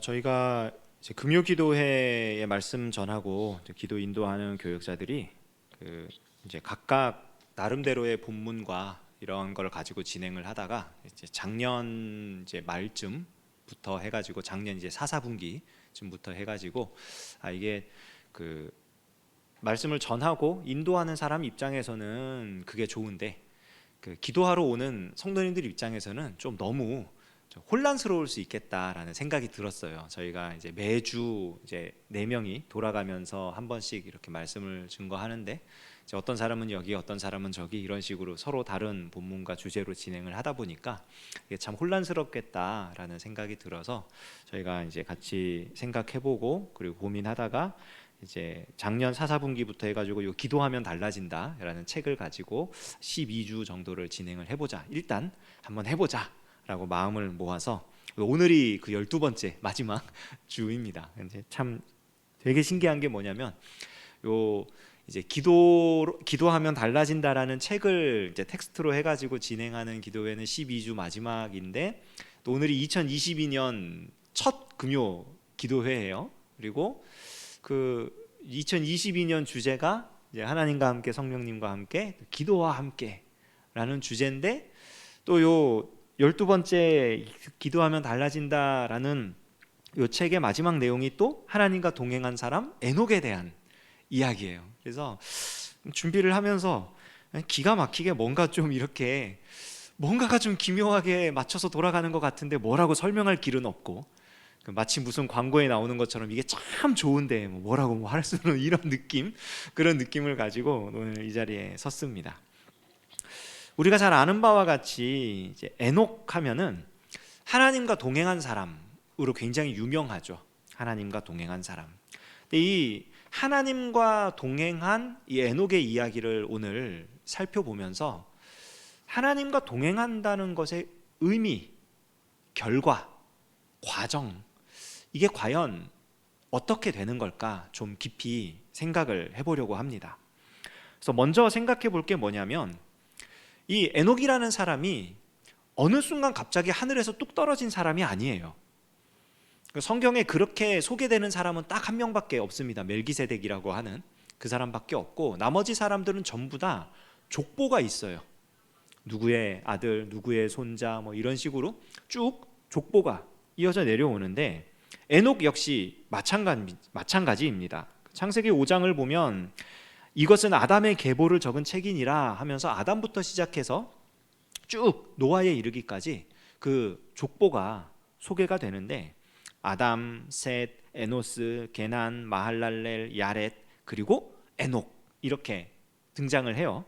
저희가 이제 금요기도회의 말씀 전하고 이제 기도 인도하는 교역자들이 그 이제 각각 나름대로의 본문과 이런 걸 가지고 진행을 하다가 이제 작년 이제 말쯤부터 해가지고 작년 이제 사사분기쯤부터 해가지고 이게 그 말씀을 전하고 인도하는 사람 입장에서는 그게 좋은데 그 기도하러 오는 성도님들 입장에서는 좀 너무 혼란스러울 수 있겠다라는 생각이 들었어요. 저희가 이제 매주 이제 4명이 돌아가면서 한 번씩 이렇게 말씀을 증거하는데 이제 어떤 사람은 여기, 어떤 사람은 저기 이런 식으로 서로 다른 본문과 주제로 진행을 하다 보니까 이게 참 혼란스럽겠다라는 생각이 들어서 저희가 이제 같이 생각해보고 그리고 고민하다가 이제 작년 사사분기부터 해가지고 요 기도하면 달라진다라는 책을 가지고 12주 정도를 진행을 해보자. 일단 한번 해보자. 라고 마음을 모아서 오늘이 그 12번째 마지막 주입니다. 이제 참 되게 신기한 게 뭐냐면 요 이제 기도하면 달라진다라는 책을 이제 텍스트로 해가지고 진행하는 기도회는 12주 마지막인데 또 오늘이 2022년 첫 금요 기도회예요. 그리고 그 2022년 주제가 이제 하나님과 함께 성령님과 함께 기도와 함께라는 주제인데 또 요 12번째 기도하면 달라진다라는 이 책의 마지막 내용이 또 하나님과 동행한 사람 에녹에 대한 이야기예요. 그래서 준비를 하면서 기가 막히게 뭔가 좀 이렇게 뭔가가 좀 기묘하게 맞춰서 돌아가는 것 같은데 뭐라고 설명할 길은 없고 마치 무슨 광고에 나오는 것처럼 이게 참 좋은데 뭐라고 뭐 할 수는 이런 느낌, 그런 느낌을 가지고 오늘 이 자리에 섰습니다. 우리가 잘 아는 바와 같이 이제 에녹 하면은 하나님과 동행한 사람으로 굉장히 유명하죠. 하나님과 동행한 사람. 근데 이 하나님과 동행한 이 에녹의 이야기를 오늘 살펴보면서 하나님과 동행한다는 것의 의미, 결과, 과정, 이게 과연 어떻게 되는 걸까 좀 깊이 생각을 해보려고 합니다. 그래서 먼저 생각해 볼 게 뭐냐면 이 에녹이라는 사람이 어느 순간 갑자기 하늘에서 뚝 떨어진 사람이 아니에요. 성경에 그렇게 소개되는 사람은 딱 한 명밖에 없습니다. 멜기세덱이라고 하는 그 사람밖에 없고 나머지 사람들은 전부 다 족보가 있어요. 누구의 아들, 누구의 손자 뭐 이런 식으로 쭉 족보가 이어져 내려오는데 에녹 역시 마찬가지입니다. 창세기 5장을 보면 이것은 아담의 계보를 적은 책이니라 하면서 아담부터 시작해서 쭉 노아에 이르기까지 그 족보가 소개가 되는데 아담, 셋, 에노스, 게난, 마할랄렐, 야렛 그리고 에녹 이렇게 등장을 해요.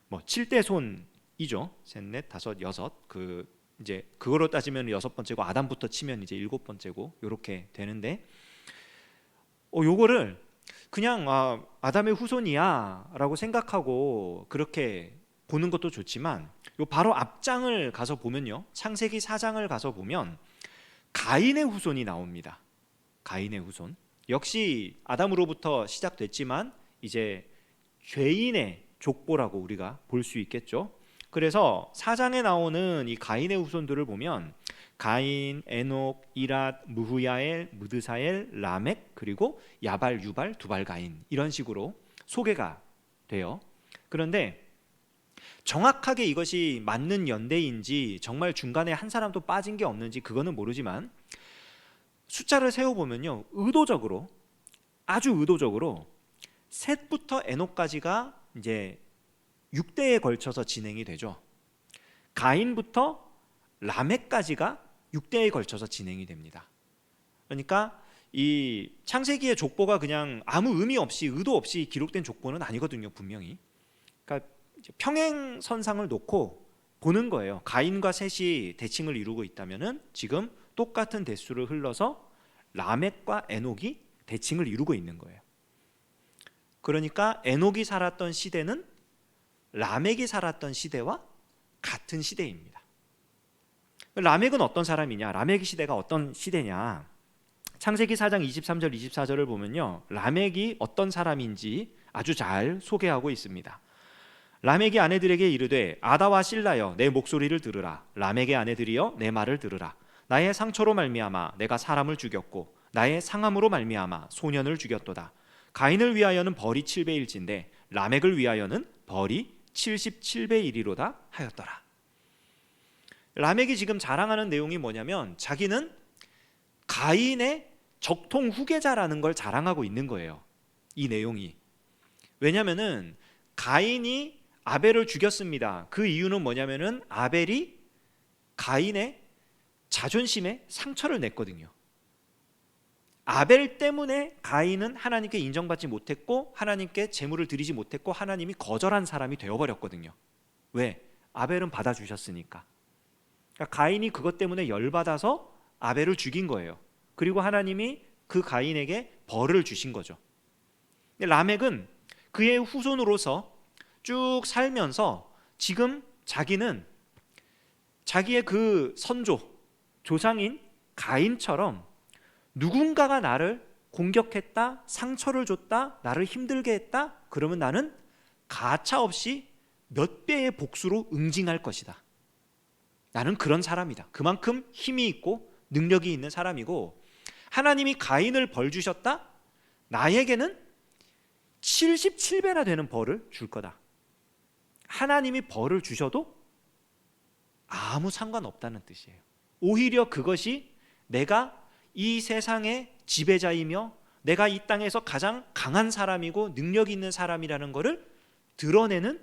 뭐 7대 손이죠. 셋, 넷, 다섯, 여섯. 그 이제 그거로 따지면 6번째고 아담부터 치면 이제 7번째고 이렇게 되는데 요거를 그냥 아담의 후손이야 라고 생각하고 그렇게 보는 것도 좋지만 요 바로 앞장을 가서 보면요, 창세기 4장을 가서 보면 가인의 후손이 나옵니다. 가인의 후손 역시 아담으로부터 시작됐지만 이제 죄인의 족보라고 우리가 볼 수 있겠죠. 그래서 4장에 나오는 이 가인의 후손들을 보면 가인, 에녹, 이랏, 무후야엘, 무드사엘, 라멕 그리고 야발, 유발, 두발, 가인 이런 식으로 소개가 돼요. 그런데 정확하게 이것이 맞는 연대인지 정말 중간에 한 사람도 빠진 게 없는지 그거는 모르지만 숫자를 세어보면요, 의도적으로 아주 의도적으로 셋부터 에녹까지가 이제 6대에 걸쳐서 진행이 되죠. 가인부터 라멕까지가 6대에 걸쳐서 진행이 됩니다. 그러니까 이 창세기의 족보가 그냥 아무 의미 없이 의도 없이 기록된 족보는 아니거든요, 분명히. 그러니까 평행선상을 놓고 보는 거예요. 가인과 셋이 대칭을 이루고 있다면은 지금 똑같은 대수를 흘러서 라멕과 에녹이 대칭을 이루고 있는 거예요. 그러니까 에녹이 살았던 시대는 라멕이 살았던 시대와 같은 시대입니다. 라멕은 어떤 사람이냐? 라멕의 시대가 어떤 시대냐? 창세기 4장 23절 24절을 보면요, 라멕이 어떤 사람인지 아주 잘 소개하고 있습니다. 라멕이 아내들에게 이르되 아다와 실라여 내 목소리를 들으라. 라멕의 아내들이여 내 말을 들으라. 나의 상처로 말미암아 내가 사람을 죽였고 나의 상함으로 말미암아 소년을 죽였도다. 가인을 위하여는 벌이 7배일진데 라멕을 위하여는 벌이 77배이리로다 하였더라. 라멕이 지금 자랑하는 내용이 뭐냐면 자기는 가인의 적통 후계자라는 걸 자랑하고 있는 거예요. 이 내용이. 왜냐면은 가인이 아벨을 죽였습니다. 그 이유는 뭐냐면은 아벨이 가인의 자존심에 상처를 냈거든요. 아벨 때문에 가인은 하나님께 인정받지 못했고 하나님께 제물을 드리지 못했고 하나님이 거절한 사람이 되어버렸거든요. 왜? 아벨은 받아주셨으니까. 그러니까 가인이 그것 때문에 열받아서 아벨을 죽인 거예요. 그리고 하나님이 그 가인에게 벌을 주신 거죠. 라멕은 그의 후손으로서 쭉 살면서 지금 자기는 자기의 그 선조, 조상인 가인처럼 누군가가 나를 공격했다, 상처를 줬다, 나를 힘들게 했다, 그러면 나는 가차없이 몇 배의 복수로 응징할 것이다. 나는 그런 사람이다. 그만큼 힘이 있고 능력이 있는 사람이고, 하나님이 가인을 벌 주셨다? 나에게는 77배나 되는 벌을 줄 거다. 하나님이 벌을 주셔도 아무 상관없다는 뜻이에요. 오히려 그것이 내가 이 세상의 지배자이며 내가 이 땅에서 가장 강한 사람이고 능력이 있는 사람이라는 것을 드러내는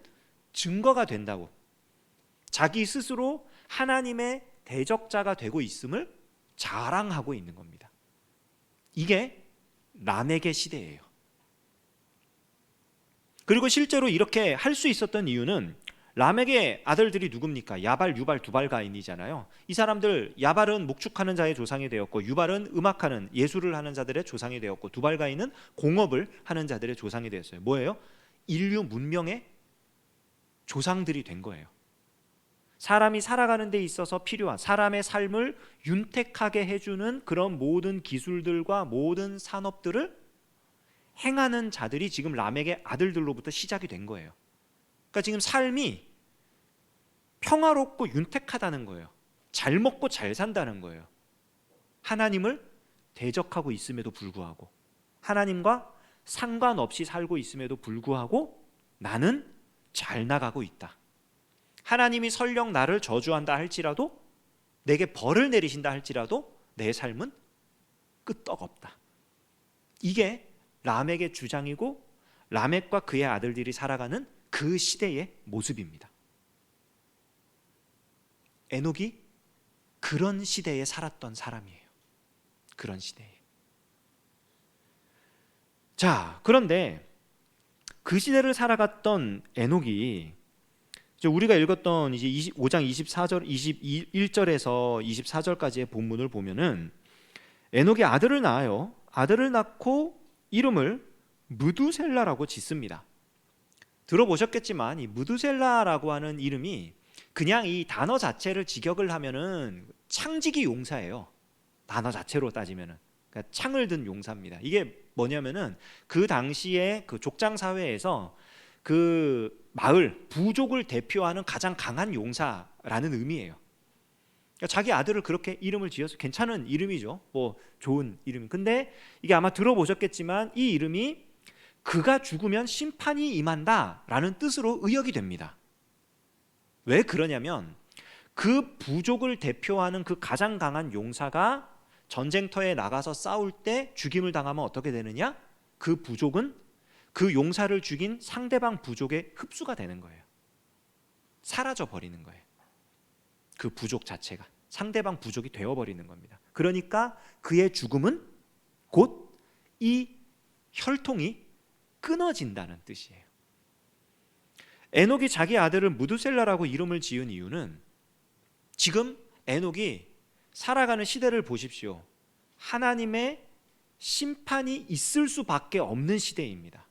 증거가 된다고, 자기 스스로 하나님의 대적자가 되고 있음을 자랑하고 있는 겁니다. 이게 라멕의 시대예요. 그리고 실제로 이렇게 할 수 있었던 이유는 라멕의 아들들이 누굽니까? 야발, 유발, 두발, 가인이잖아요. 이 사람들, 야발은 목축하는 자의 조상이 되었고 유발은 음악하는, 예술을 하는 자들의 조상이 되었고 두발, 가인은 공업을 하는 자들의 조상이 되었어요. 뭐예요? 인류 문명의 조상들이 된 거예요. 사람이 살아가는 데 있어서 필요한, 사람의 삶을 윤택하게 해주는 그런 모든 기술들과 모든 산업들을 행하는 자들이 지금 라멕의 아들들로부터 시작이 된 거예요. 그러니까 지금 삶이 평화롭고 윤택하다는 거예요. 잘 먹고 잘 산다는 거예요. 하나님을 대적하고 있음에도 불구하고, 하나님과 상관없이 살고 있음에도 불구하고 나는 잘 나가고 있다. 하나님이 설령 나를 저주한다 할지라도, 내게 벌을 내리신다 할지라도 내 삶은 끄떡없다. 이게 라멕의 주장이고 라멕과 그의 아들들이 살아가는 그 시대의 모습입니다. 에녹이 그런 시대에 살았던 사람이에요. 그런 시대에. 자, 그런데 그 시대를 살아갔던 에녹이 우리가 읽었던 이제 5장 24절, 21절에서 24절까지의 본문을 보면은 에녹이 아들을 낳아요. 아들을 낳고 이름을 무두셀라라고 짓습니다. 들어보셨겠지만 이 무두셀라라고 하는 이름이 그냥 이 단어 자체를 직역을 하면은 창지기 용사예요. 단어 자체로 따지면은, 그러니까 창을 든 용사입니다. 이게 뭐냐면은 그 당시에 그 족장 사회에서 그 마을 부족을 대표하는 가장 강한 용사라는 의미예요. 그러니까 자기 아들을 그렇게 이름을 지어서, 괜찮은 이름이죠. 뭐 좋은 이름. 근데 이게 아마 들어보셨겠지만 이 이름이 그가 죽으면 심판이 임한다라는 뜻으로 의역이 됩니다. 왜 그러냐면 그 부족을 대표하는 그 가장 강한 용사가 전쟁터에 나가서 싸울 때 죽임을 당하면 어떻게 되느냐? 그 부족은 그 용사를 죽인 상대방 부족의 흡수가 되는 거예요. 사라져 버리는 거예요. 그 부족 자체가 상대방 부족이 되어버리는 겁니다. 그러니까 그의 죽음은 곧 이 혈통이 끊어진다는 뜻이에요. 에녹이 자기 아들을 무두셀라라고 이름을 지은 이유는, 지금 에녹이 살아가는 시대를 보십시오. 하나님의 심판이 있을 수밖에 없는 시대입니다.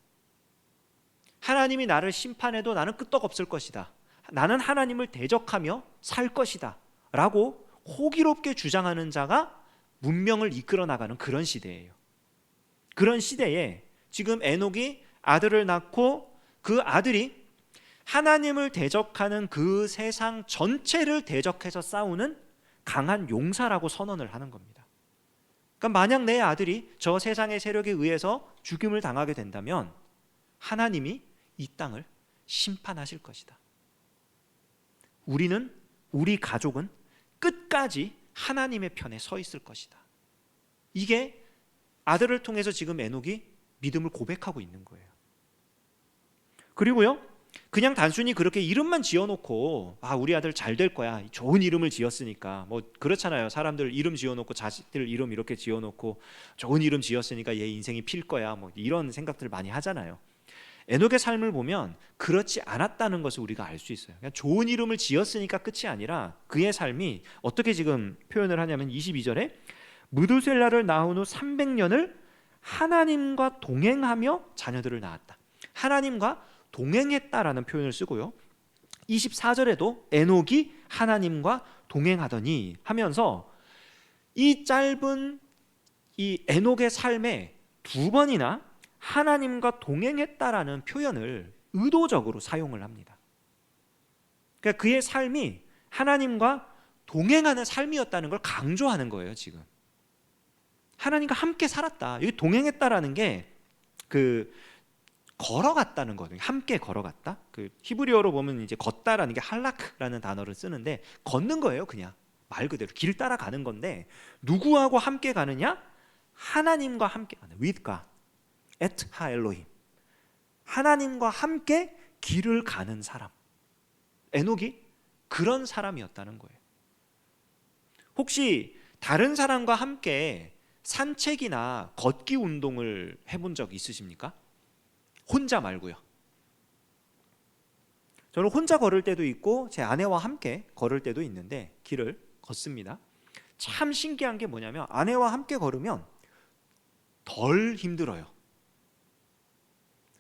하나님이 나를 심판해도 나는 끄떡없을 것이다. 나는 하나님을 대적하며 살 것이다 라고 호기롭게 주장하는 자가 문명을 이끌어 나가는 그런 시대예요. 그런 시대에 지금 에녹이 아들을 낳고 그 아들이 하나님을 대적하는 그 세상 전체를 대적해서 싸우는 강한 용사라고 선언을 하는 겁니다. 그러니까 만약 내 아들이 저 세상의 세력에 의해서 죽임을 당하게 된다면 하나님이 이 땅을 심판하실 것이다. 우리 가족은 끝까지 하나님의 편에 서 있을 것이다. 이게 아들을 통해서 지금 에녹이 믿음을 고백하고 있는 거예요. 그리고요, 그냥 단순히 그렇게 이름만 지어놓고 우리 아들 잘 될 거야, 좋은 이름을 지었으니까, 뭐 그렇잖아요. 사람들 이름 지어놓고 자식들 이름 이렇게 지어놓고 좋은 이름 지었으니까 얘 인생이 필 거야, 뭐 이런 생각들 많이 하잖아요. 에녹의 삶을 보면 그렇지 않았다는 것을 우리가 알 수 있어요. 그냥 좋은 이름을 지었으니까 끝이 아니라 그의 삶이 어떻게 지금 표현을 하냐면 22절에 무두셀라를 낳은 후 300년을 하나님과 동행하며 자녀들을 낳았다. 하나님과 동행했다라는 표현을 쓰고요, 24절에도 에녹이 하나님과 동행하더니 하면서 이 짧은 이 에녹의 삶에 두 번이나 하나님과 동행했다라는 표현을 의도적으로 사용을 합니다. 그러니까 그의 삶이 하나님과 동행하는 삶이었다는 걸 강조하는 거예요. 지금 하나님과 함께 살았다. 여기 동행했다라는 게 걸어갔다는 거거든요. 함께 걸어갔다. 히브리어로 보면 이제 걷다라는 게 할라크라는 단어를 쓰는데 걷는 거예요. 그냥 말 그대로 길 따라가는 건데 누구하고 함께 가느냐? 하나님과 함께 가는, with God, et ha Elohim. 하나님과 함께 길을 가는 사람. 에녹이 그런 사람이었다는 거예요. 혹시 다른 사람과 함께 산책이나 걷기 운동을 해본 적 있으십니까? 혼자 말고요. 저는 혼자 걸을 때도 있고 제 아내와 함께 걸을 때도 있는데 길을 걷습니다. 참 신기한 게 뭐냐면 아내와 함께 걸으면 덜 힘들어요.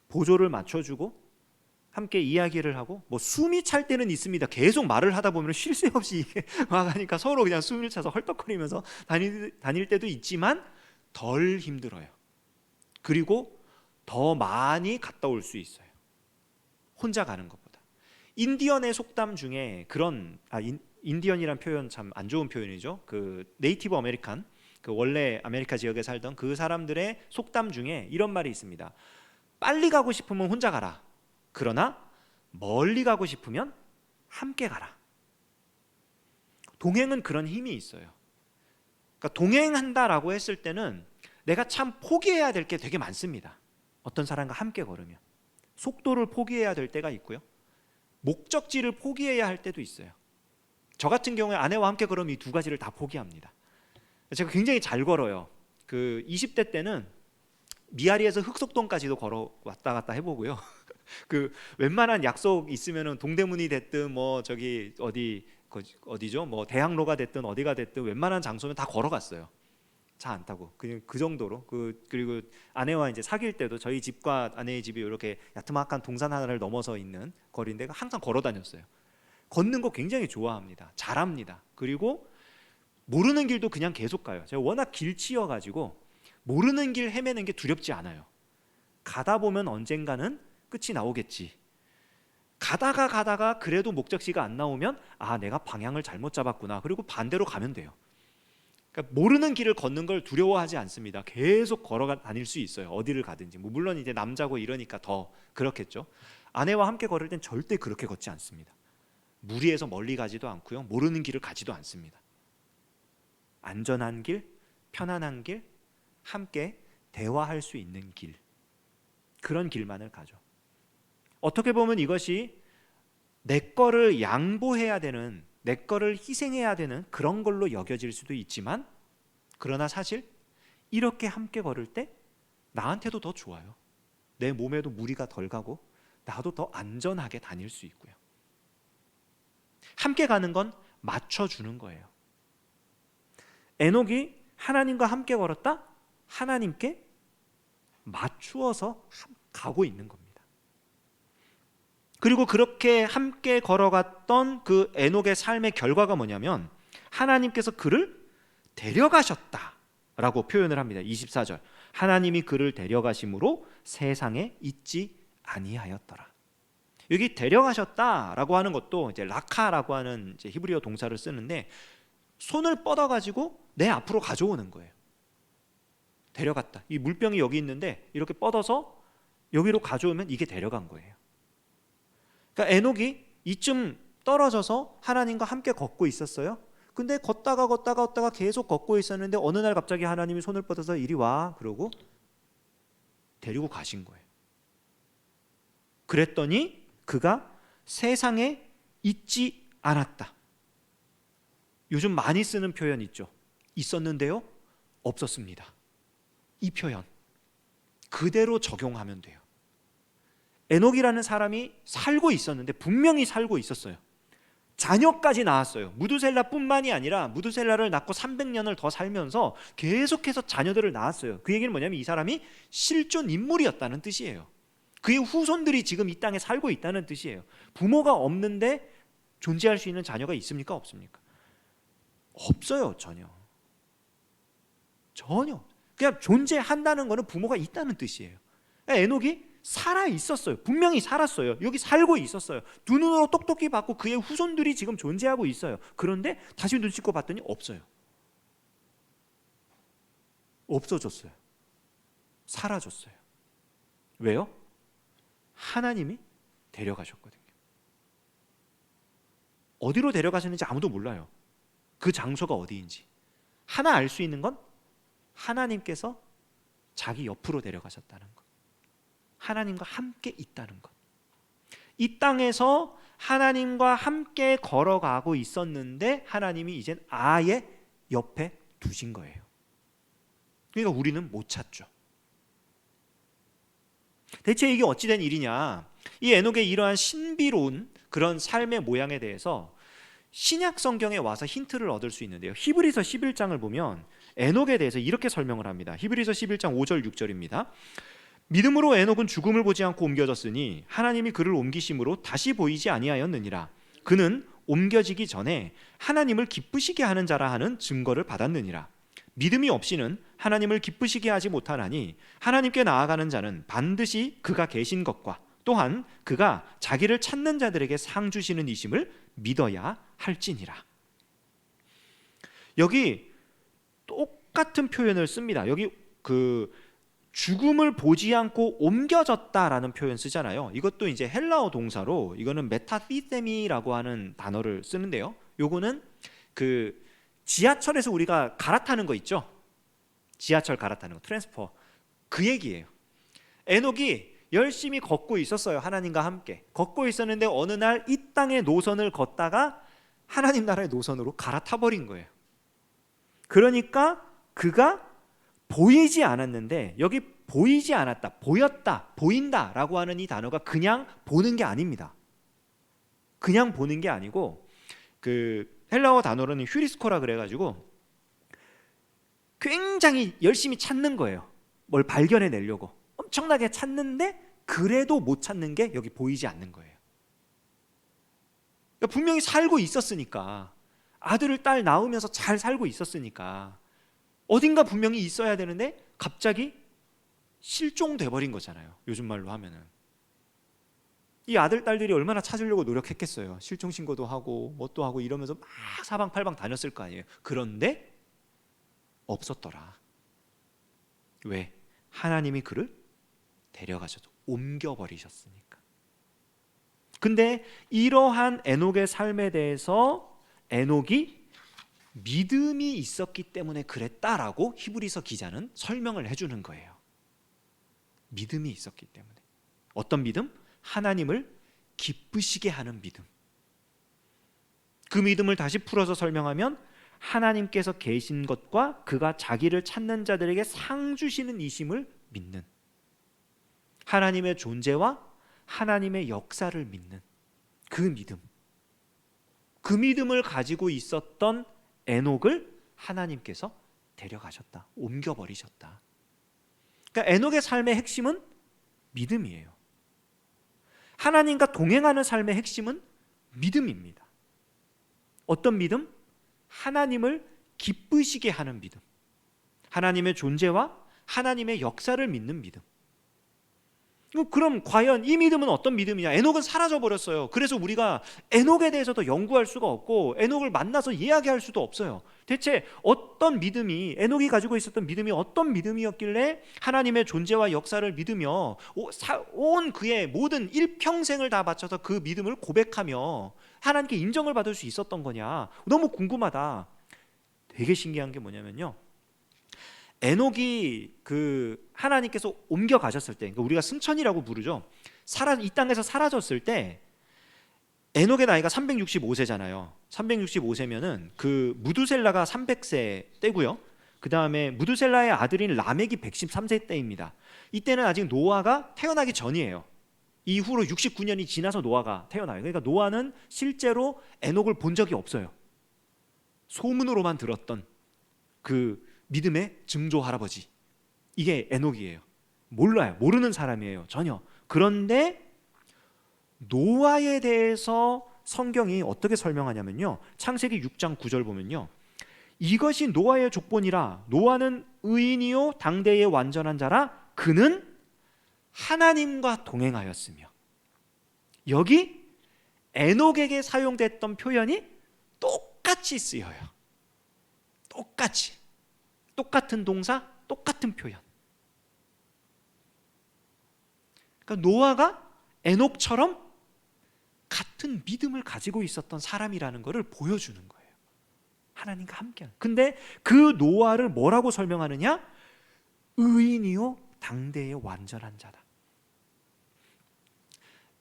보조를 맞춰주고 함께 이야기를 하고, 뭐 숨이 찰 때는 있습니다. 계속 말을 하다 보면 쉴 새 없이 이게 막 하니까 서로 그냥 숨을 차서 헐떡거리면서 다닐 때도 있지만 덜 힘들어요. 그리고 더 많이 갔다 올 수 있어요. 혼자 가는 것보다. 인디언의 속담 중에 그런 인디언이란 표현 참 안 좋은 표현이죠. 네이티브 아메리칸, 원래 아메리카 지역에 살던 그 사람들의 속담 중에 이런 말이 있습니다. 빨리 가고 싶으면 혼자 가라. 그러나 멀리 가고 싶으면 함께 가라. 동행은 그런 힘이 있어요. 그러니까 동행한다라고 했을 때는 내가 참 포기해야 될 게 되게 많습니다. 어떤 사람과 함께 걸으면 속도를 포기해야 될 때가 있고요, 목적지를 포기해야 할 때도 있어요. 저 같은 경우에 아내와 함께 걸으면 이 두 가지를 다 포기합니다. 제가 굉장히 잘 걸어요. 20대 때는 미아리에서 흑석동까지도 걸어 왔다 갔다 해보고요. 웬만한 약속 있으면은 동대문이 됐든 뭐 저기 어디죠? 뭐 대학로가 됐든 어디가 됐든 웬만한 장소면 다 걸어갔어요. 차 안 타고 그냥 그 정도로. 그리고 아내와 이제 사귈 때도 저희 집과 아내의 집이 이렇게 야트막한 동산 하나를 넘어서 있는 거리인데 항상 걸어 다녔어요. 걷는 거 굉장히 좋아합니다. 잘합니다. 그리고 모르는 길도 그냥 계속 가요. 제가 워낙 길치여가지고 모르는 길 헤매는 게 두렵지 않아요. 가다 보면 언젠가는 끝이 나오겠지. 가다가 그래도 목적지가 안 나오면 내가 방향을 잘못 잡았구나. 그리고 반대로 가면 돼요. 그러니까 모르는 길을 걷는 걸 두려워하지 않습니다. 계속 걸어 다닐 수 있어요. 어디를 가든지. 물론 이제 남자고 이러니까 더 그렇겠죠. 아내와 함께 걸을 땐 절대 그렇게 걷지 않습니다. 무리해서 멀리 가지도 않고요, 모르는 길을 가지도 않습니다. 안전한 길, 편안한 길, 함께 대화할 수 있는 길, 그런 길만을 가죠. 어떻게 보면 이것이 내 거를 양보해야 되는, 내 거를 희생해야 되는 그런 걸로 여겨질 수도 있지만, 그러나 사실 이렇게 함께 걸을 때 나한테도 더 좋아요. 내 몸에도 무리가 덜 가고 나도 더 안전하게 다닐 수 있고요. 함께 가는 건 맞춰주는 거예요. 에녹이 하나님과 함께 걸었다? 하나님께 맞추어서 가고 있는 겁니다. 그리고 그렇게 함께 걸어갔던 그 에녹의 삶의 결과가 뭐냐면 하나님께서 그를 데려가셨다라고 표현을 합니다. 24절, 하나님이 그를 데려가심으로 세상에 있지 아니하였더라. 여기 데려가셨다라고 하는 것도 이제 라카라고 하는 이제 히브리어 동사를 쓰는데 손을 뻗어 가지고 내 앞으로 가져오는 거예요. 데려갔다. 이 물병이 여기 있는데 이렇게 뻗어서 여기로 가져오면 이게 데려간 거예요. 그러니까 에녹이 이쯤 떨어져서 하나님과 함께 걷고 있었어요. 근데 걷다가 계속 걷고 있었는데 어느 날 갑자기 하나님이 손을 뻗어서 이리 와 그러고 데리고 가신 거예요. 그랬더니 그가 세상에 있지 않았다. 요즘 많이 쓰는 표현 있죠. 있었는데요, 없었습니다. 이 표현 그대로 적용하면 돼요. 에녹이라는 사람이 살고 있었는데, 분명히 살고 있었어요. 자녀까지 낳았어요. 무두셀라뿐만이 아니라 무두셀라를 낳고 300년을 더 살면서 계속해서 자녀들을 낳았어요. 그 얘기는 뭐냐면 이 사람이 실존 인물이었다는 뜻이에요. 그의 후손들이 지금 이 땅에 살고 있다는 뜻이에요. 부모가 없는데 존재할 수 있는 자녀가 있습니까? 없습니까? 없어요. 전혀. 그냥 존재한다는 것은 부모가 있다는 뜻이에요. 에녹이 살아 있었어요. 분명히 살았어요. 여기 살고 있었어요. 두 눈으로 똑똑히 봤고 그의 후손들이 지금 존재하고 있어요. 그런데 다시 눈 씻고 봤더니 없어요. 없어졌어요. 사라졌어요. 왜요? 하나님이 데려가셨거든요. 어디로 데려가셨는지 아무도 몰라요. 그 장소가 어디인지. 하나 알 수 있는 건 하나님께서 자기 옆으로 데려가셨다는 것. 하나님과 함께 있다는 것. 이 땅에서 하나님과 함께 걸어가고 있었는데 하나님이 이젠 아예 옆에 두신 거예요. 그러니까 우리는 못 찾죠. 대체 이게 어찌된 일이냐? 이 에녹의 이러한 신비로운 그런 삶의 모양에 대해서 신약 성경에 와서 힌트를 얻을 수 있는데요. 히브리서 11장을 보면 에녹에 대해서 이렇게 설명을 합니다. 히브리서 11장 5절 6절입니다. 믿음으로 에녹은 죽음을 보지 않고 옮겨졌으니 하나님이 그를 옮기심으로 다시 보이지 아니하였느니라. 그는 옮겨지기 전에 하나님을 기쁘시게 하는 자라 하는 증거를 받았느니라. 믿음이 없이는 하나님을 기쁘시게 하지 못하나니 하나님께 나아가는 자는 반드시 그가 계신 것과 또한 그가 자기를 찾는 자들에게 상 주시는 이심을 믿어야 할지니라. 여기 똑같은 표현을 씁니다. 여기 죽음을 보지 않고 옮겨졌다라는 표현 쓰잖아요. 이것도 이제 헬라어 동사로 이거는 메타피세미라고 하는 단어를 쓰는데요. 요거는 그 지하철에서 우리가 갈아타는 거 있죠. 지하철 갈아타는 거, 트랜스퍼. 그 얘기예요. 에녹이 열심히 걷고 있었어요. 하나님과 함께 걷고 있었는데 어느 날 이 땅의 노선을 걷다가 하나님 나라의 노선으로 갈아타 버린 거예요. 그러니까 그가 보이지 않았는데, 여기 보이지 않았다, 보였다, 보인다라고 하는 이 단어가 그냥 보는 게 아닙니다. 그냥 보는 게 아니고 그 헬라어 단어로는 휴리스코라 그래가지고 굉장히 열심히 찾는 거예요. 뭘 발견해 내려고 엄청나게 찾는데 그래도 못 찾는 게 여기 보이지 않는 거예요. 그러니까 분명히 살고 있었으니까, 아들을 딸 낳으면서 잘 살고 있었으니까 어딘가 분명히 있어야 되는데 갑자기 실종돼 버린 거잖아요. 요즘 말로 하면은. 이 아들 딸들이 얼마나 찾으려고 노력했겠어요. 실종 신고도 하고 뭣도 하고 이러면서 막 사방팔방 다녔을 거 아니에요. 그런데 없었더라. 왜? 하나님이 그를 데려가셔도 옮겨버리셨으니까. 근데 이러한 에녹의 삶에 대해서 에녹이 믿음이 있었기 때문에 그랬다라고 히브리서 기자는 설명을 해주는 거예요. 믿음이 있었기 때문에. 어떤 믿음? 하나님을 기쁘시게 하는 믿음. 그 믿음을 다시 풀어서 설명하면 하나님께서 계신 것과 그가 자기를 찾는 자들에게 상 주시는 이심을 믿는, 하나님의 존재와 하나님의 역사를 믿는 그 믿음. 그 믿음을 가지고 있었던 에녹을 하나님께서 데려가셨다, 옮겨버리셨다. 그러니까 에녹의 삶의 핵심은 믿음이에요. 하나님과 동행하는 삶의 핵심은 믿음입니다. 어떤 믿음? 하나님을 기쁘시게 하는 믿음. 하나님의 존재와 하나님의 역사를 믿는 믿음. 그럼 과연 이 믿음은 어떤 믿음이냐? 에녹은 사라져 버렸어요. 그래서 우리가 에녹에 대해서도 연구할 수가 없고 에녹을 만나서 이야기할 수도 없어요. 대체 어떤 믿음이, 에녹이 가지고 있었던 믿음이 어떤 믿음이었길래 하나님의 존재와 역사를 믿으며 온 그의 모든 일평생을 다 바쳐서 그 믿음을 고백하며 하나님께 인정을 받을 수 있었던 거냐? 너무 궁금하다. 되게 신기한 게 뭐냐면요, 에녹이 그 하나님께서 옮겨 가셨을 때, 그러니까 우리가 승천이라고 부르죠. 이 땅에서 사라졌을 때 에녹의 나이가 365세잖아요. 365세면은 그 무두셀라가 300세 때고요. 그 다음에 무두셀라의 아들인 라멕이 113세 때입니다. 이때는 아직 노아가 태어나기 전이에요. 이후로 69년이 지나서 노아가 태어나요. 그러니까 노아는 실제로 에녹을 본 적이 없어요. 소문으로만 들었던 그 믿음의 증조 할아버지, 이게 에녹이에요. 몰라요. 모르는 사람이에요. 전혀. 그런데 노아에 대해서 성경이 어떻게 설명하냐면요, 창세기 6장 9절 보면요, 이것이 노아의 족본이라. 노아는 의인이요 당대의 완전한 자라. 그는 하나님과 동행하였으며. 여기 에녹에게 사용됐던 표현이 똑같이 쓰여요. 똑같은 동사, 똑같은 표현. 그러니까 노아가 에녹처럼 같은 믿음을 가지고 있었던 사람이라는 것을 보여주는 거예요. 하나님과 함께하는. 근데 그 노아를 뭐라고 설명하느냐? 의인이요 당대의 완전한 자다.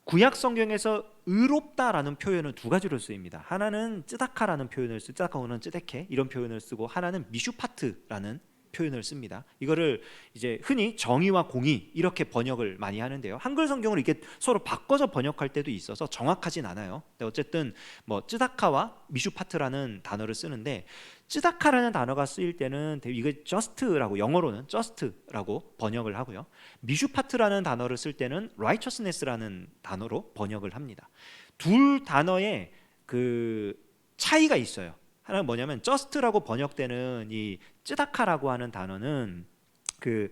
구약 성경에서 의롭다라는 표현은 두 가지로 쓰입니다. 하나는 쯔다카라는 표현을 쓰고, 쯔다카는 쯔데케 이런 표현을 쓰고, 하나는 미슈파트라는 표현을 씁니다. 이거를 이제 흔히 정의와 공의 이렇게 번역을 많이 하는데요. 한글 성경을 이게 서로 바꿔서 번역할 때도 있어서 정확하진 않아요. 근데 어쨌든 뭐 쯔다카와 미슈파트라는 단어를 쓰는데, 쯔다카라는 단어가 쓰일 때는 이게 just라고, 영어로는 just라고 번역을 하고요. 미슈파트라는 단어를 쓸 때는 righteousness라는 단어로 번역을 합니다. 둘 단어의 그 차이가 있어요. 하나는 뭐냐면, just라고 번역되는 이 쯔다카라고 하는 단어는 그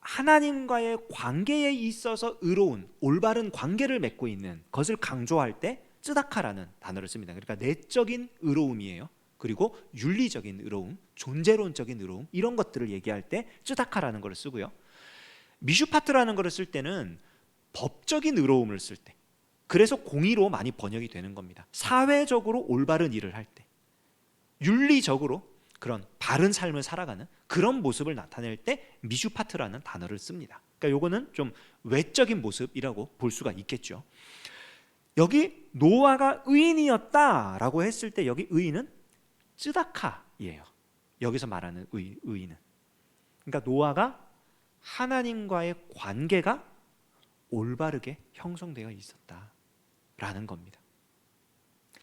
하나님과의 관계에 있어서 의로운 올바른 관계를 맺고 있는 것을 강조할 때 쯔다카라는 단어를 씁니다. 그러니까 내적인 의로움이에요. 그리고 윤리적인 의로움, 존재론적인 의로움, 이런 것들을 얘기할 때 쯔다카라는 걸 쓰고요. 미슈파트라는 걸 쓸 때는 법적인 의로움을 쓸 때, 그래서 공의로 많이 번역이 되는 겁니다. 사회적으로 올바른 일을 할 때, 윤리적으로 그런 바른 삶을 살아가는 그런 모습을 나타낼 때 미슈파트라는 단어를 씁니다. 그러니까 요거는 좀 외적인 모습이라고 볼 수가 있겠죠. 여기 노아가 의인이었다라고 했을 때 여기 의인은 쯔다카예요. 여기서 말하는 의인은, 그러니까 노아가 하나님과의 관계가 올바르게 형성되어 있었다라는 겁니다.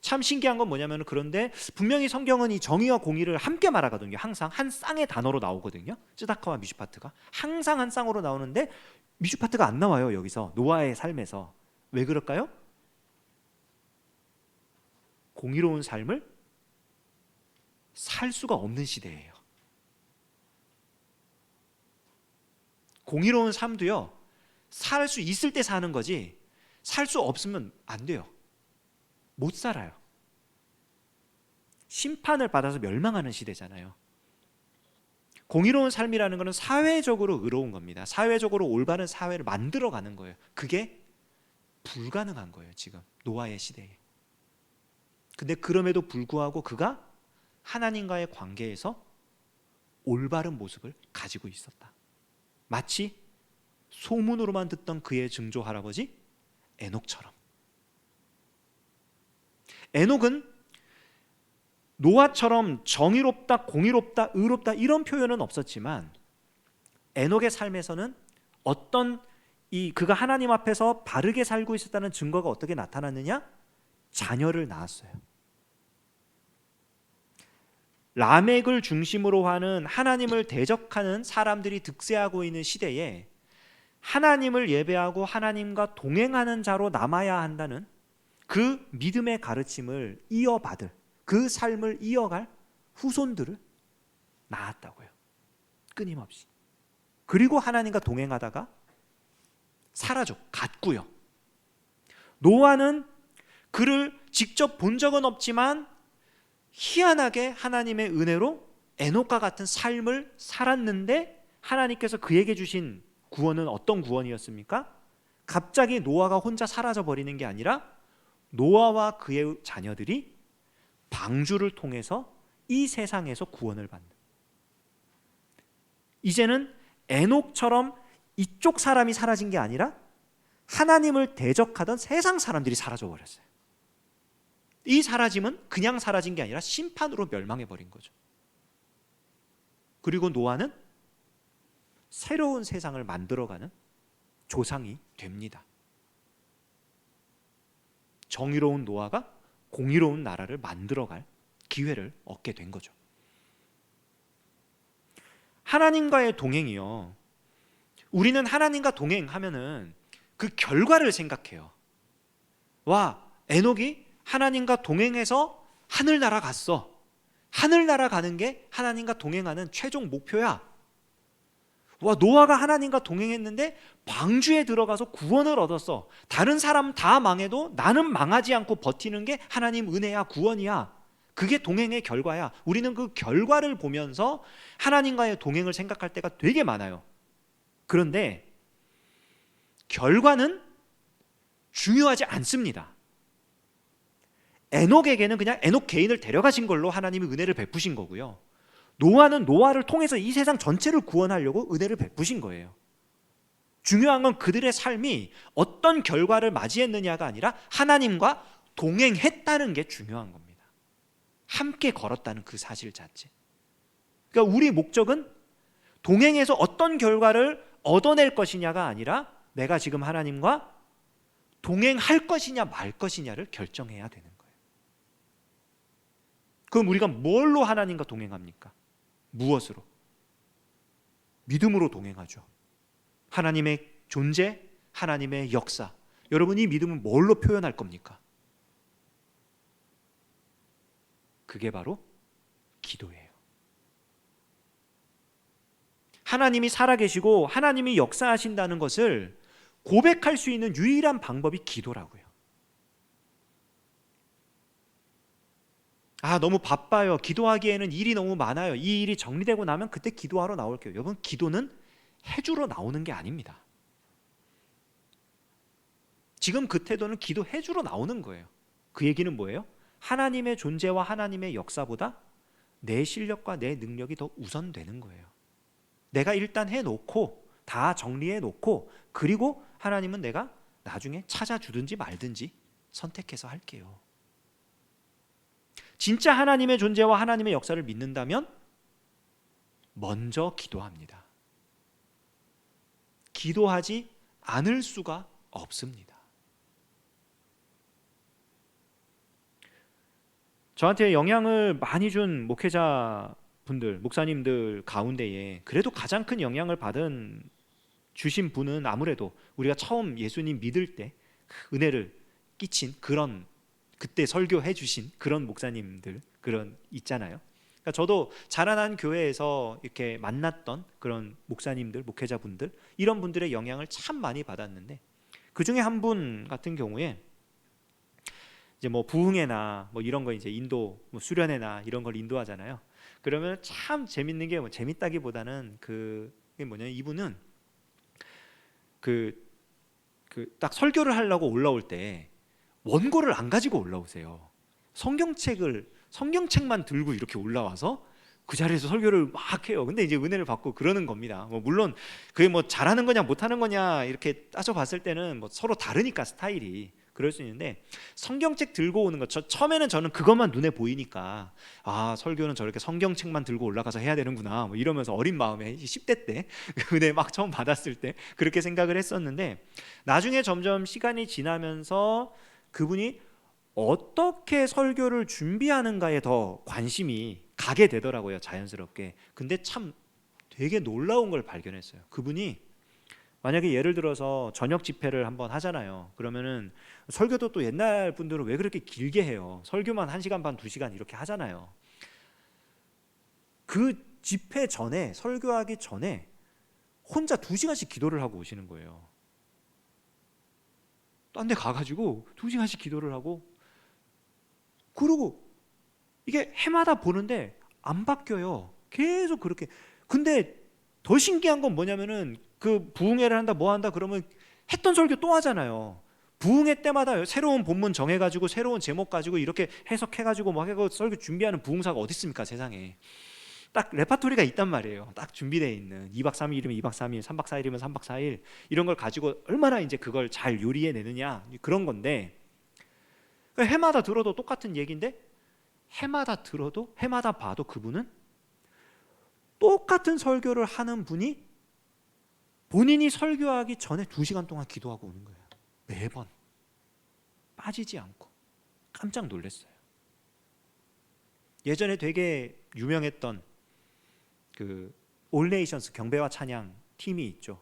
참 신기한 건 뭐냐면, 그런데 분명히 성경은 이 정의와 공의를 함께 말하거든요. 항상 한 쌍의 단어로 나오거든요. 쯔다카와 미슈파트가 항상 한 쌍으로 나오는데 미슈파트가 안 나와요. 여기서 노아의 삶에서. 왜 그럴까요? 공의로운 삶을 살 수가 없는 시대예요. 공의로운 삶도요, 살 수 있을 때 사는 거지 살 수 없으면 안 돼요. 못 살아요. 심판을 받아서 멸망하는 시대잖아요. 공의로운 삶이라는 것은 사회적으로 의로운 겁니다. 사회적으로 올바른 사회를 만들어가는 거예요. 그게 불가능한 거예요, 지금 노아의 시대에. 근데 그럼에도 불구하고 그가 하나님과의 관계에서 올바른 모습을 가지고 있었다. 마치 소문으로만 듣던 그의 증조 할아버지 에녹처럼. 에녹은 노아처럼 정의롭다, 공의롭다, 의롭다 이런 표현은 없었지만, 에녹의 삶에서는 어떤 그가 하나님 앞에서 바르게 살고 있었다는 증거가 어떻게 나타났느냐? 자녀를 낳았어요. 라멕을 중심으로 하는 하나님을 대적하는 사람들이 득세하고 있는 시대에 하나님을 예배하고 하나님과 동행하는 자로 남아야 한다는 그 믿음의 가르침을 이어받을, 그 삶을 이어갈 후손들을 낳았다고요. 끊임없이. 그리고 하나님과 동행하다가 사라져 갔고요. 노아는 그를 직접 본 적은 없지만 희한하게 하나님의 은혜로 에녹과 같은 삶을 살았는데, 하나님께서 그에게 주신 구원은 어떤 구원이었습니까? 갑자기 노아가 혼자 사라져 버리는 게 아니라 노아와 그의 자녀들이 방주를 통해서 이 세상에서 구원을 받는, 이제는 에녹처럼 이쪽 사람이 사라진 게 아니라 하나님을 대적하던 세상 사람들이 사라져 버렸어요. 이 사라짐은 그냥 사라진 게 아니라 심판으로 멸망해 버린 거죠. 그리고 노아는 새로운 세상을 만들어가는 조상이 됩니다. 정의로운 노아가 공의로운 나라를 만들어갈 기회를 얻게 된 거죠. 하나님과의 동행이요, 우리는 하나님과 동행하면은 그 결과를 생각해요. 와, 에녹이 하나님과 동행해서 하늘나라 갔어. 하늘나라 가는 게 하나님과 동행하는 최종 목표야. 와, 노아가 하나님과 동행했는데 방주에 들어가서 구원을 얻었어. 다른 사람 다 망해도 나는 망하지 않고 버티는 게 하나님 은혜야, 구원이야. 그게 동행의 결과야. 우리는 그 결과를 보면서 하나님과의 동행을 생각할 때가 되게 많아요. 그런데 결과는 중요하지 않습니다. 에녹에게는 그냥 에녹 개인을 데려가신 걸로 하나님이 은혜를 베푸신 거고요. 노아는 노아를 통해서 이 세상 전체를 구원하려고 은혜를 베푸신 거예요. 중요한 건 그들의 삶이 어떤 결과를 맞이했느냐가 아니라 하나님과 동행했다는 게 중요한 겁니다. 함께 걸었다는 그 사실 자체. 그러니까 우리 목적은 동행해서 어떤 결과를 얻어낼 것이냐가 아니라 내가 지금 하나님과 동행할 것이냐 말 것이냐를 결정해야 되는 거예요. 그럼 우리가 뭘로 하나님과 동행합니까? 무엇으로? 믿음으로 동행하죠. 하나님의 존재, 하나님의 역사. 여러분, 이 믿음은 뭘로 표현할 겁니까? 그게 바로 기도예요. 하나님이 살아계시고 하나님이 역사하신다는 것을 고백할 수 있는 유일한 방법이 기도라고요. 아, 너무 바빠요. 기도하기에는 일이 너무 많아요. 이 일이 정리되고 나면 그때 기도하러 나올게요. 여러분, 기도는 해주러 나오는 게 아닙니다. 지금 그 태도는 기도해주러 나오는 거예요. 그 얘기는 뭐예요? 하나님의 존재와 하나님의 역사보다 내 실력과 내 능력이 더 우선되는 거예요. 내가 일단 해놓고 다 정리해놓고, 그리고 하나님은 내가 나중에 찾아주든지 말든지 선택해서 할게요. 진짜 하나님의 존재와 하나님의 역사를 믿는다면 먼저 기도합니다. 기도하지 않을 수가 없습니다. 저한테 영향을 많이 준 목회자분들, 목사님들 가운데에 그래도 가장 큰 영향을 주신 분은 아무래도 우리가 처음 예수님 믿을 때 은혜를 끼친 그런, 그때 설교해 주신 그런 목사님들, 그런 있잖아요. 그러니까 저도 자라난 교회에서 이렇게 만났던 그런 목사님들, 목회자분들, 이런 분들의 영향을 참 많이 받았는데, 그 중에 한 분 같은 경우에 이제 뭐 부흥회나 뭐 이런 거 이제 인도, 뭐 수련회나 이런 걸 인도하잖아요. 그러면 참 재밌는 게, 뭐 재밌다기보다는 그게 뭐냐면, 이분은 딱 설교를 하려고 올라올 때 원고를 안 가지고 올라오세요. 성경책만 들고 이렇게 올라와서 그 자리에서 설교를 막 해요. 근데 이제 은혜를 받고 그러는 겁니다. 뭐 물론 그게 뭐 잘하는 거냐 못하는 거냐 이렇게 따져봤을 때는 뭐 서로 다르니까 스타일이 그럴 수 있는데, 성경책 들고 오는 것, 처음에는 저는 그것만 눈에 보이니까, 아, 설교는 저렇게 성경책만 들고 올라가서 해야 되는구나, 뭐 이러면서 어린 마음에 10대 때 은혜 막 처음 받았을 때 그렇게 생각을 했었는데, 나중에 점점 시간이 지나면서 그분이 어떻게 설교를 준비하는가에 더 관심이 가게 되더라고요, 자연스럽게. 근데 참 되게 놀라운 걸 발견했어요. 그분이 만약에 예를 들어서 저녁 집회를 한번 하잖아요. 그러면은 설교도 또 옛날 분들은 왜 그렇게 길게 해요? 설교만 1시간 반, 2시간 이렇게 하잖아요. 그 집회 전에, 설교하기 전에 혼자 2시간씩 기도를 하고 오시는 거예요. 딴 데 가가지고 2시간씩 기도를 하고, 그러고 이게 해마다 보는데 안 바뀌어요. 계속 그렇게. 근데 더 신기한 건 뭐냐면은 그 부흥회를 한다 뭐 한다 그러면 했던 설교 또 하잖아요. 부흥회 때마다 새로운 본문 정해가지고 새로운 제목 가지고 이렇게 해석해가지고 뭐 하고 설교 준비하는 부흥사가 어디 있습니까 세상에. 딱 레파토리가 있단 말이에요. 딱 준비되어 있는 2박 3일이면 2박 3일, 3박 4일이면 3박 4일 이런 걸 가지고 얼마나 이제 그걸 잘 요리해내느냐 그런 건데, 해마다 들어도 똑같은 얘기인데 해마다 들어도 해마다 봐도 그분은 똑같은 설교를 하는 분이 본인이 설교하기 전에 2시간 동안 기도하고 오는 거예요. 매번 빠지지 않고. 깜짝 놀랐어요. 예전에 되게 유명했던 그 올네이션스 경배와 찬양 팀이 있죠.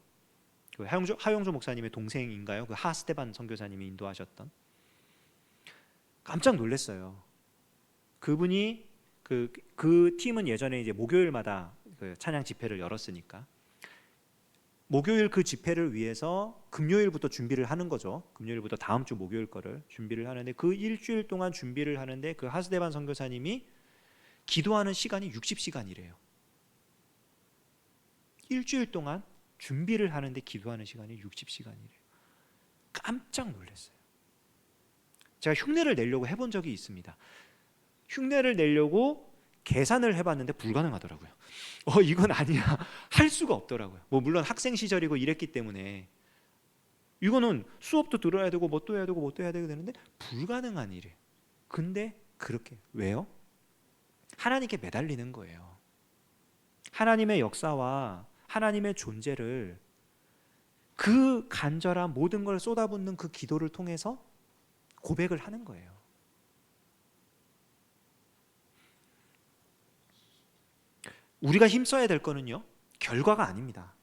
그 하용조 목사님의 동생인가요? 그 하스테반 선교사님이 인도하셨던. 깜짝 놀랐어요. 그분이 그 팀은 예전에 이제 목요일마다 그 찬양 집회를 열었으니까 목요일 그 집회를 위해서 금요일부터 준비를 하는 거죠. 금요일부터 다음 주 목요일 거를 준비를 하는데, 그 일주일 동안 준비를 하는데 그 하스데반 선교사님이 기도하는 시간이 60시간이래요. 일주일 동안 준비를 하는데 기도하는 시간이 60시간이래요. 깜짝 놀랐어요. 제가 흉내를 내려고 해본 적이 있습니다. 흉내를 내려고 계산을 해봤는데 불가능하더라고요. 이건 아니야. 할 수가 없더라고요. 뭐 물론 학생 시절이고 이랬기 때문에 이거는 수업도 들어야 되고 뭐 또 해야 되고 뭐 또 해야 되는데 불가능한 일이에요. 근데 그렇게. 왜요? 하나님께 매달리는 거예요. 하나님의 역사와 하나님의 존재를, 그 간절한 모든 걸 쏟아붓는 그 기도를 통해서 고백을 하는 거예요. 우리가 힘써야 될 거는요, 결과가 아닙니다.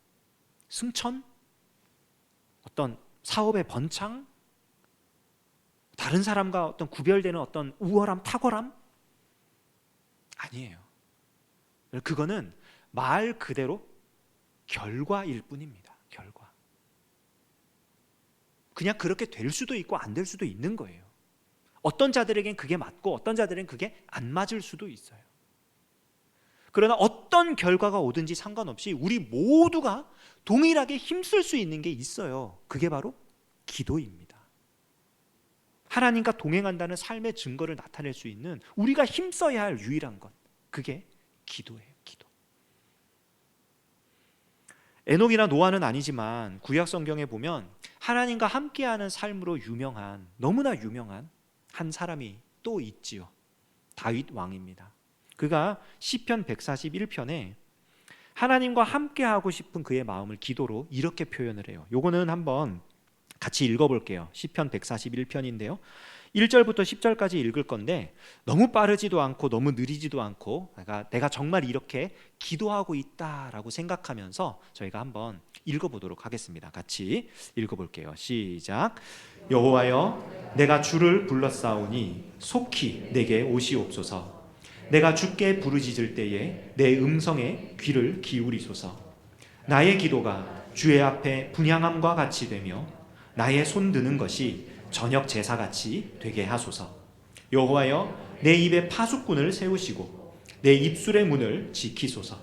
승천, 어떤 사업의 번창, 다른 사람과 어떤 구별되는 어떤 우월함, 탁월함 아니에요. 그거는 말 그대로 결과일 뿐입니다. 결과. 그냥 그렇게 될 수도 있고 안 될 수도 있는 거예요. 어떤 자들에겐 그게 맞고 어떤 자들에겐 그게 안 맞을 수도 있어요. 그러나 어떤 결과가 오든지 상관없이 우리 모두가 동일하게 힘쓸 수 있는 게 있어요. 그게 바로 기도입니다. 하나님과 동행한다는 삶의 증거를 나타낼 수 있는 우리가 힘써야 할 유일한 것, 그게 기도예요. 기도. 에녹이나 노아는 아니지만 구약 성경에 보면 하나님과 함께하는 삶으로 유명한, 너무나 유명한 한 사람이 또 있지요. 다윗 왕입니다. 그가 시편 141편에 하나님과 함께하고 싶은 그의 마음을 기도로 이렇게 표현을 해요. 요거는 한번 같이 읽어볼게요. 시편 141편인데요 1절부터 10절까지 읽을 건데 너무 빠르지도 않고 너무 느리지도 않고 내가 정말 이렇게 기도하고 있다라고 생각하면서 저희가 한번 읽어보도록 하겠습니다. 같이 읽어볼게요. 시작. 여호와여, 내가 주를 불렀사오니 속히 내게 오시옵소서. 내가 주께 부르짖을 때에 내 음성에 귀를 기울이소서. 나의 기도가 주의 앞에 분향함과 같이 되며 나의 손 드는 것이 저녁 제사같이 되게 하소서. 여호와여, 내 입에 파수꾼을 세우시고 내 입술의 문을 지키소서.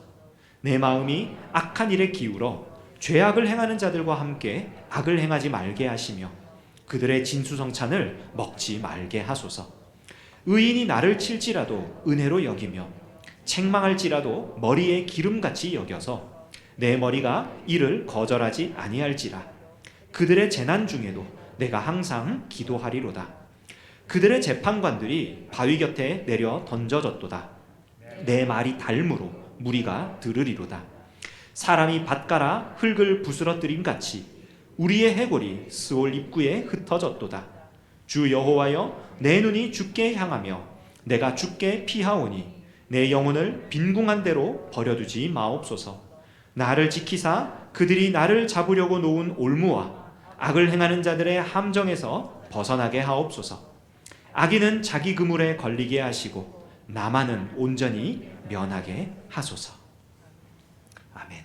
내 마음이 악한 일에 기울어 죄악을 행하는 자들과 함께 악을 행하지 말게 하시며 그들의 진수성찬을 먹지 말게 하소서. 의인이 나를 칠지라도 은혜로 여기며 책망할지라도 머리에 기름같이 여겨서 내 머리가 이를 거절하지 아니할지라. 그들의 재난 중에도 내가 항상 기도하리로다. 그들의 재판관들이 바위 곁에 내려 던져졌도다. 내 말이 닮으로 무리가 들으리로다. 사람이 밭가라 흙을 부스러뜨림 같이 우리의 해골이 스올 입구에 흩어졌도다. 주 여호와여, 내 눈이 주께 향하며 내가 주께 피하오니 내 영혼을 빈궁한 대로 버려두지 마옵소서. 나를 지키사 그들이 나를 잡으려고 놓은 올무와 악을 행하는 자들의 함정에서 벗어나게 하옵소서. 악인은 자기 그물에 걸리게 하시고 나만은 온전히 면하게 하소서. 아멘.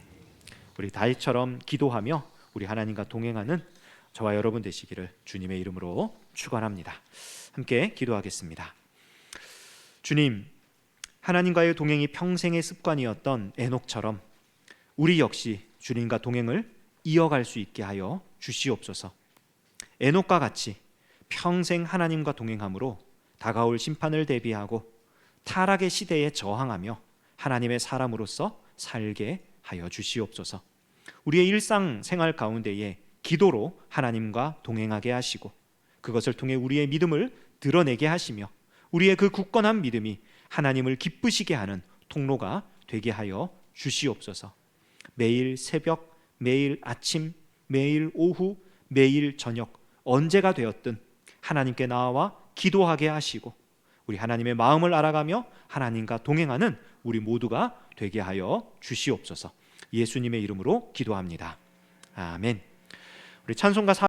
우리 다윗처럼 기도하며 우리 하나님과 동행하는 저와 여러분 되시기를 주님의 이름으로 축원합니다. 함께 기도하겠습니다. 주님, 하나님과의 동행이 평생의 습관이었던 에녹처럼 우리 역시 주님과 동행을 이어갈 수 있게 하여 주시옵소서. 에녹과 같이 평생 하나님과 동행함으로 다가올 심판을 대비하고 타락의 시대에 저항하며 하나님의 사람으로서 살게 하여 주시옵소서. 우리의 일상생활 가운데에 기도로 하나님과 동행하게 하시고 그것을 통해 우리의 믿음을 드러내게 하시며 우리의 그 굳건한 믿음이 하나님을 기쁘시게 하는 통로가 되게 하여 주시옵소서. 매일 새벽, 매일 아침, 매일 오후, 매일 저녁 언제가 되었든 하나님께 나아와 기도하게 하시고 우리 하나님의 마음을 알아가며 하나님과 동행하는 우리 모두가 되게 하여 주시옵소서. 예수님의 이름으로 기도합니다. 아멘. 우리 찬송가